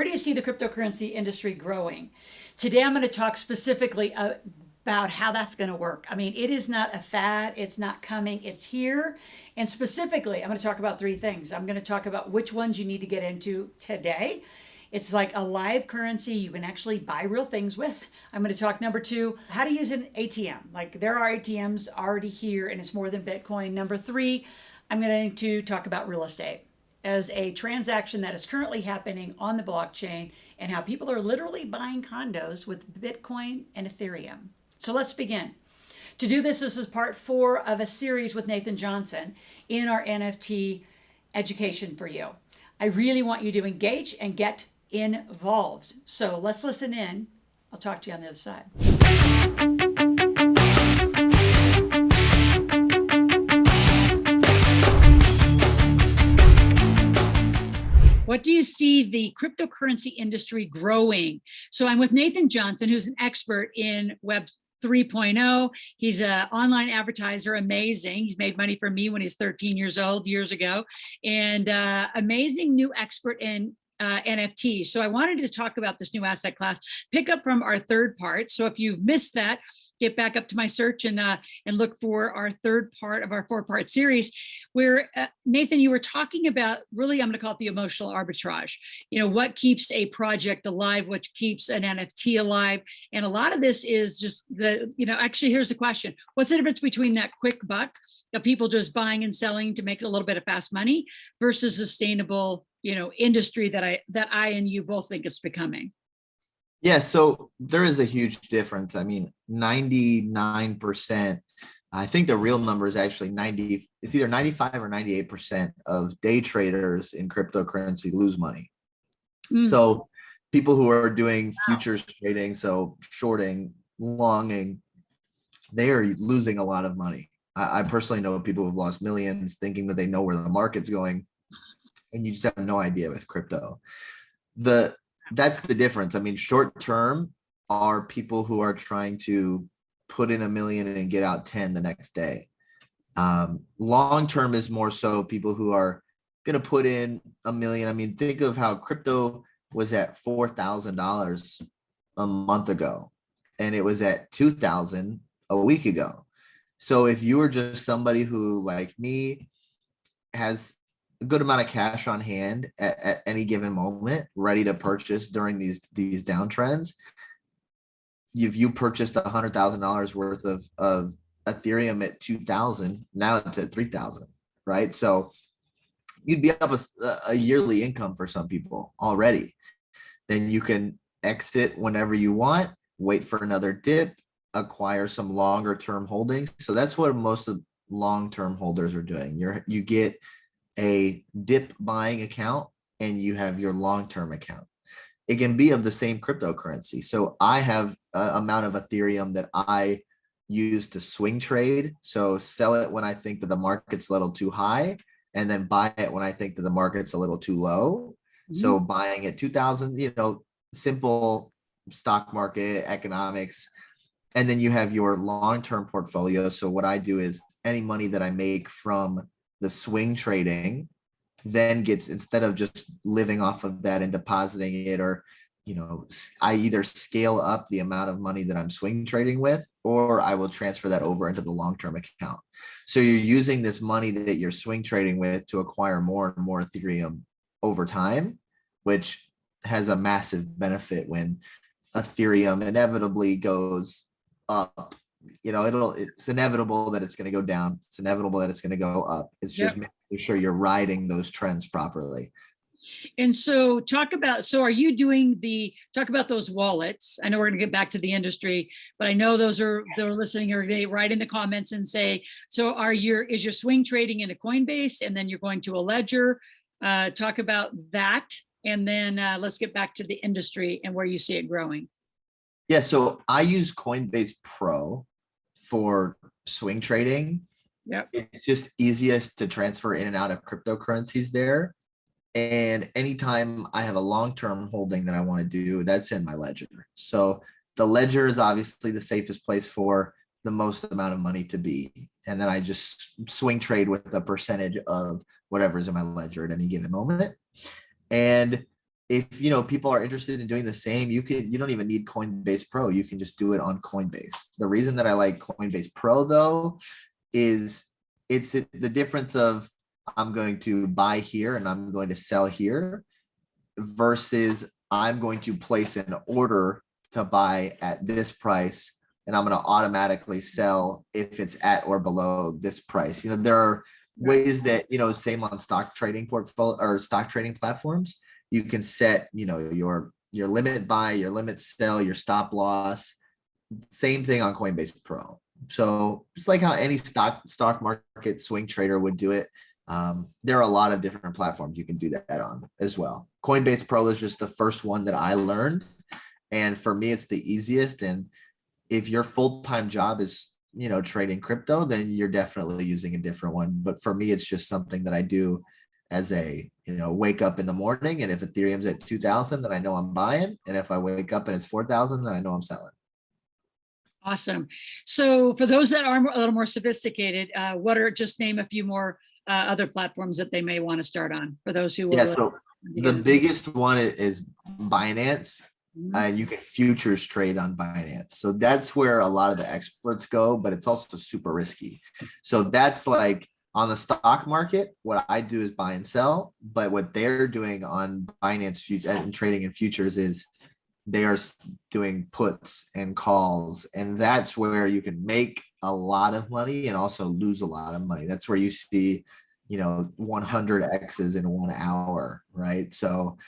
do you see the cryptocurrency industry growing? Today, I'm going to talk specifically about how that's going to work. I mean, it is not a fad, it's not coming, it's here. And specifically, I'm going to talk about three things. I'm going to talk about which ones you need to get into today. It's like a live currency you can actually buy real things with. I'm going to talk number two, how to use an ATM. Like there are ATMs already here and it's more than Bitcoin. Number three, I'm going to talk about real estate as a transaction that is currently happening on the blockchain and how people are literally buying condos with Bitcoin and Ethereum. So let's begin. To do this, this is part 4 of a series with Nathan Johnson in our NFT education for you. I really want you to engage and get involved. So let's listen in. I'll talk to you on the other side. What do you see the cryptocurrency industry growing? So I'm with Nathan Johnson, who's an expert in Web 3.0. He's an online advertiser, amazing. He's made money for me when he's 13 years old, years ago, and amazing new expert in NFTs. So I wanted to talk about this new asset class, pick up from our third part. So if you've missed that, get back up to my search and look for our third part of our 4-part series where Nathan, you were talking about really, I'm going to call it the emotional arbitrage. You know, what keeps a project alive, what keeps an NFT alive. And a lot of this is just actually, here's the question. What's the difference between that quick buck of people just buying and selling to make a little bit of fast money versus sustainable, industry that I and you both think it's becoming? Yeah, so there is a huge difference. I mean, 99%, I think the real number is actually 90, it's either 95 or 98% of day traders in cryptocurrency lose money. So people who are doing futures trading, so shorting, longing, they are losing a lot of money. I personally know people who've lost millions thinking that they know where the market's going, and you just have no idea with crypto. That's the difference. I mean, short term are people who are trying to put in $1 million and get out 10 the next day. Long term is more so people who are going to put in $1 million. I mean, think of how crypto was at $4,000 a month ago, and it was at $2,000 a week ago. So if you were just somebody who, like me, has a good amount of cash on hand at any given moment, ready to purchase during these downtrends. If you purchased $100,000 worth of Ethereum at 2,000, now it's at 3,000, right? So you'd be up a yearly income for some people already. Then you can exit whenever you want, wait for another dip, acquire some longer term holdings. So that's what most of long-term holders are doing. You get a dip buying account and you have your long-term account. It can be of the same cryptocurrency. So I have an amount of Ethereum that I use to swing trade. So sell it when I think that the market's a little too high, and then buy it when I think that the market's a little too low. So buying at 2,000, simple stock market economics. And then you have your long-term portfolio. So what I do is any money that I make from the swing trading then gets, instead of just living off of that and depositing it, or I either scale up the amount of money that I'm swing trading with, or I will transfer that over into the long-term account. So you're using this money that you're swing trading with to acquire more and more Ethereum over time, which has a massive benefit when Ethereum inevitably goes up. It's inevitable that it's going to go down. It's inevitable that it's going to go up. It's just making sure you're riding those trends properly. And so talk about those wallets. I know we're going to get back to the industry, but I know they're listening, or they write in the comments and say, so is your swing trading in a Coinbase and then you're going to a ledger? Talk about that. And then let's get back to the industry and where you see it growing. Yeah, so I use Coinbase Pro for swing trading. Yep. It's just easiest to transfer in and out of cryptocurrencies there. And anytime I have a long-term holding that I want to do, that's in my ledger. So the ledger is obviously the safest place for the most amount of money to be. And then I just swing trade with a percentage of whatever's in my ledger at any given moment. And if people are interested in doing the same, you don't even need Coinbase Pro. You can just do it on Coinbase. The reason that I like Coinbase Pro though is it's the difference of I'm going to buy here and I'm going to sell here versus I'm going to place an order to buy at this price and I'm going to automatically sell if it's at or below this price. There are ways that, same on stock trading portfolio or stock trading platforms, you can set, your limit buy, your limit sell, your stop loss. Same thing on Coinbase Pro. So it's like how any stock market swing trader would do it. There are a lot of different platforms you can do that on as well. Coinbase Pro is just the first one that I learned. And for me, it's the easiest. And if your full-time job is, trading crypto, then you're definitely using a different one. But for me, it's just something that I do as a, wake up in the morning. And if Ethereum's at 2,000, then I know I'm buying. And if I wake up and it's 4,000, then I know I'm selling. Awesome. So for those that are a little more sophisticated, just name a few more other platforms that they may want to start on for those who will. So the biggest one is Binance. You can futures trade on Binance. So that's where a lot of the experts go, but it's also super risky. So that's like on the stock market, what I do is buy and sell. But what they're doing on Binance and trading in futures is they are doing puts and calls. And that's where you can make a lot of money and also lose a lot of money. That's where you see, 100 X's in 1 hour, right? So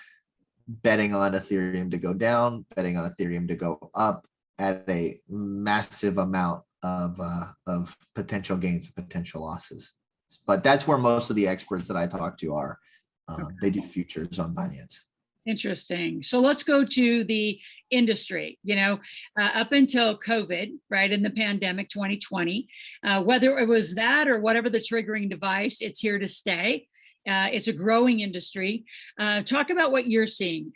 betting on Ethereum to go down, betting on Ethereum to go up at a massive amount of potential gains and potential losses. But that's where most of the experts that I talk to are. They do futures on Binance. Interesting. So let's go to the industry. Up until COVID, right, in the pandemic 2020, whether it was that or whatever the triggering device, it's here to stay. It's a growing industry. Talk about what you're seeing,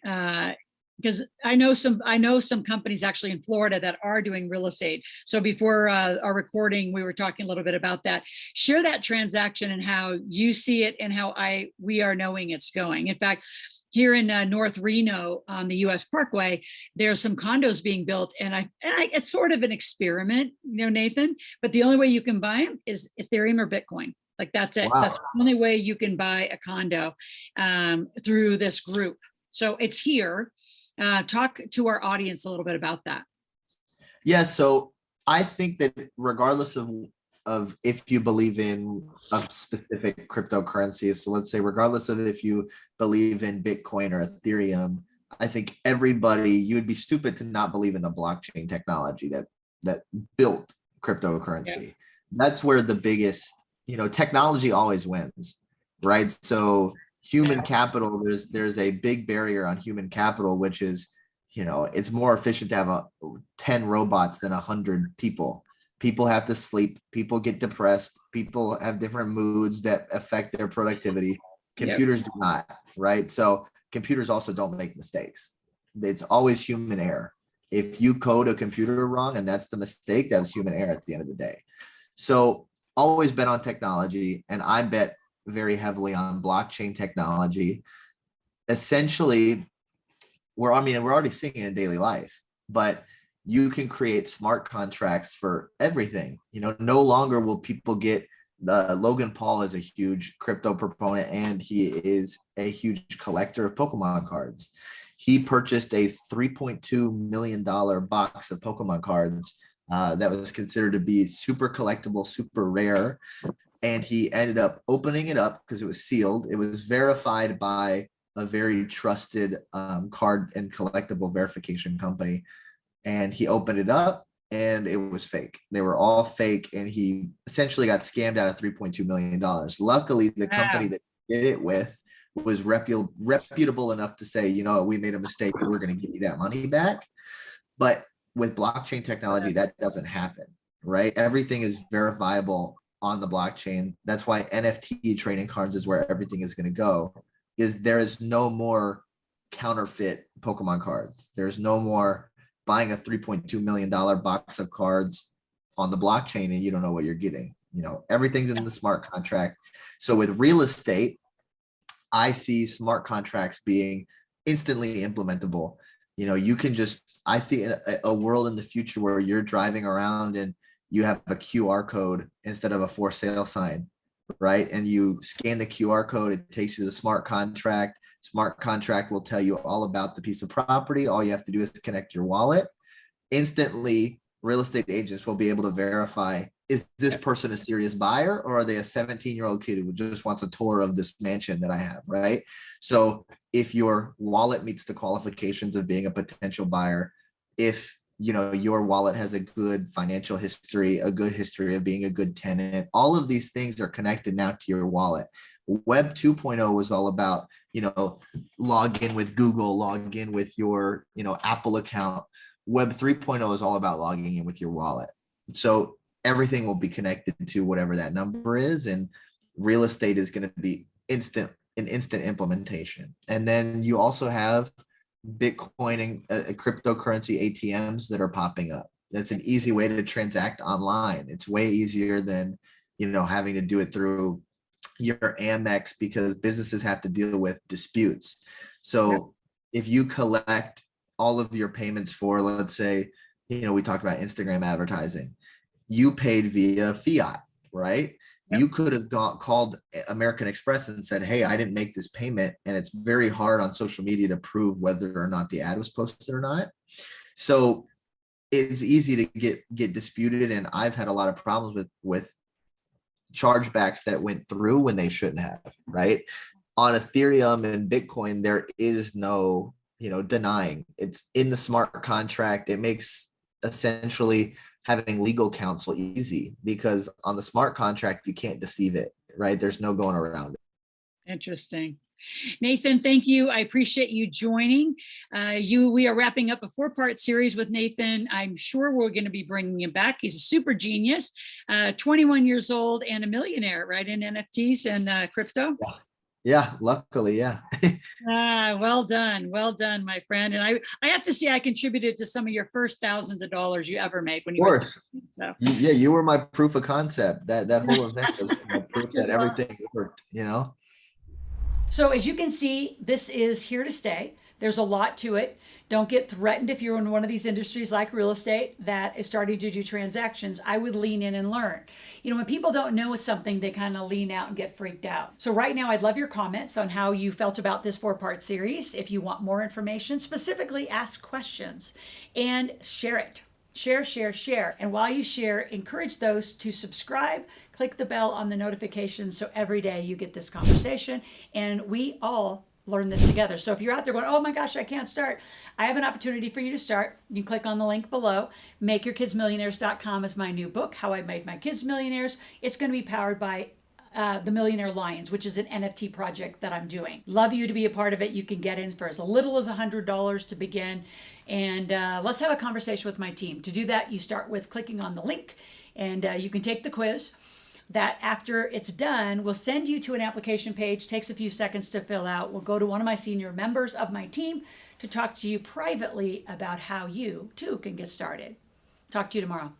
because I know some companies actually in Florida that are doing real estate. So before our recording, we were talking a little bit about that. Share that transaction and how you see it and how we are knowing it's going. In fact, here in North Reno on the U.S. Parkway, there's some condos being built, and it's sort of an experiment, Nathan. But the only way you can buy them is Ethereum or Bitcoin. Like that's it. Wow. That's the only way you can buy a condo through this group. So it's here. Talk to our audience a little bit about that. Yeah, so I think that regardless of if you believe in a specific cryptocurrency, so let's say regardless of if you believe in Bitcoin or Ethereum, I think you would be stupid to not believe in the blockchain technology that built cryptocurrency. Yeah. That's where the biggest, technology always wins, right? So human capital, there's a big barrier on human capital, which is, it's more efficient to have 10 robots than 100 people. People have to sleep. People get depressed. People have different moods that affect their productivity. Computers do not, right? So computers also don't make mistakes. It's always human error. If you code a computer wrong and that's the mistake, that's human error at the end of the day. So always bet on technology, and I bet very heavily on blockchain technology. Essentially, we're already seeing it in daily life, but you can create smart contracts for everything. No longer will people get Logan Paul is a huge crypto proponent, and he is a huge collector of Pokemon cards. He purchased a $3.2 million box of Pokemon cards that was considered to be super collectible, super rare. And he ended up opening it up because it was sealed. It was verified by a very trusted card and collectible verification company. And he opened it up and it was fake. They were all fake. And he essentially got scammed out of $3.2 million. Luckily, the company that did it with was reputable enough to say, we made a mistake. We're going to give you that money back. But with blockchain technology, that doesn't happen, right? Everything is verifiable on the blockchain. That's why NFT trading cards is where everything is going to go, is there is no more counterfeit Pokemon cards. There's no more buying a $3.2 million box of cards on the blockchain and you don't know what you're getting. Everything's in the smart contract. So with real estate, I see smart contracts being instantly implementable. You can just, I see a world in the future where you're driving around and you have a QR code instead of a for sale sign, right? And you scan the QR code, it takes you to the smart contract. Smart contract will tell you all about the piece of property. All you have to do is connect your wallet. Instantly, real estate agents will be able to verify, is this person a serious buyer, or are they a 17-year-old kid who just wants a tour of this mansion that I have, right? So if your wallet meets the qualifications of being a potential buyer, if your wallet has a good financial history, a good history of being a good tenant, all of these things are connected now to your wallet. Web 2.0 was all about, log in with Google, log in with your, Apple account. Web 3.0 is all about logging in with your wallet. So everything will be connected to whatever that number is, and real estate is going to be an instant implementation. And then you also have Bitcoin and cryptocurrency ATMs that are popping up. That's an easy way to transact online. It's way easier than, having to do it through your Amex, because businesses have to deal with disputes. So if you collect all of your payments for, let's say, we talked about Instagram advertising, you paid via fiat, right? Yep. You could have called American Express and said, hey, I didn't make this payment. And it's very hard on social media to prove whether or not the ad was posted or not. So it's easy to get disputed. And I've had a lot of problems with chargebacks that went through when they shouldn't have, right? On Ethereum and Bitcoin, there is no, denying. It's in the smart contract. It makes essentially having legal counsel easy, because on the smart contract, you can't deceive it, right? There's no going around it. Interesting. Nathan, thank you. I appreciate you joining. We are wrapping up a 4-part series with Nathan. I'm sure we're going to be bringing him back. He's a super genius, 21 years old and a millionaire, right, in NFTs and crypto. Yeah, luckily, yeah. Well done, my friend. And I have to say, I contributed to some of your first thousands of dollars you ever made when you were. So you were my proof of concept. That whole event was proof that everything worked. So as you can see, this is here to stay. There's a lot to it. Don't get threatened if you're in one of these industries like real estate that is starting to do transactions. I would lean in and learn. When people don't know something, they kind of lean out and get freaked out. So right now, I'd love your comments on how you felt about this 4-part series. If you want more information, specifically ask questions and share it. Share. And while you share, encourage those to subscribe, click the bell on the notifications so every day you get this conversation and we all learn this together. So if you're out there going, oh my gosh, I can't start, I have an opportunity for you to start. You click on the link below. MakeYourKidsMillionaires.com is my new book, How I Made My Kids Millionaires. It's going to be powered by the Millionaire Lions, which is an NFT project that I'm doing. Love you to be a part of it. You can get in for as little as $100 to begin. And let's have a conversation with my team. To do that, you start with clicking on the link and you can take the quiz. That after it's done, we'll send you to an application page. Takes a few seconds to fill out. We'll go to one of my senior members of my team to talk to you privately about how you too can get started. Talk to you tomorrow.